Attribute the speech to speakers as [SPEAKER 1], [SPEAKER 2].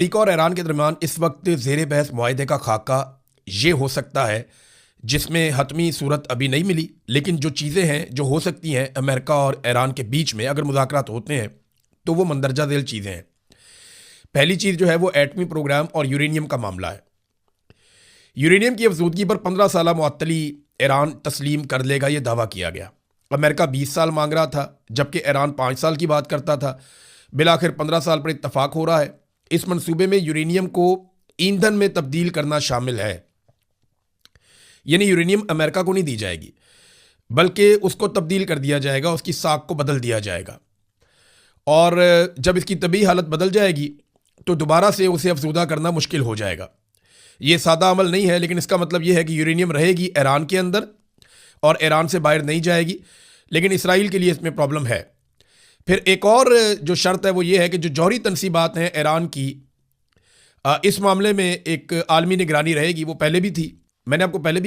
[SPEAKER 1] America और Iran के दरमियान इस वक्त ज़ेर बहस मुआहदे का खाका ये हो सकता है, जिसमें हतमी सूरत अभी नहीं मिली, लेकिन जो चीज़ें हैं जो हो सकती हैं अमेरिका और ईरान के बीच में अगर मुज़ाकरात होते हैं तो वो मंदरजा ज़ेल चीज़ें हैं। पहली चीज़ जो है वो एटमी प्रोग्राम और यूरेनियम का मामला है। यूरेनियम की अफजूदगी पर 15 साल मुअत्तली ईरान तस्लीम कर लेगा, ये दावा किया गया। अमेरिका 20 साल मांग रहा था, जबकि ईरान 5 साल की बात करता था। बिलाखिर 15 साल पर इत्तफाक हो रहा है। इस मंसूबे में यूरेनियम को ईंधन में तब्दील करना शामिल है, यानी यूरेनियम अमेरिका को नहीं दी जाएगी, बल्कि उसको तब्दील कर दिया जाएगा, उसकी साख को बदल दिया जाएगा। और जब इसकी तबी हालत बदल जाएगी तो दोबारा से उसे अफजूदा करना मुश्किल हो जाएगा। ये सादा अमल नहीं है, लेकिन इसका मतलब यह है कि यूरेनियम रहेगी ईरान के अंदर और ईरान से बाहर नहीं जाएगी, लेकिन इसराइल के लिए इसमें प्रॉब्लम है। फिर एक और जो शर्त है वो ये है कि जो जौहरी तनसीबात हैं ईरान की, इस मामले में एक आलमी निगरानी रहेगी। वो पहले भी थी, मैंने आपको पहले भी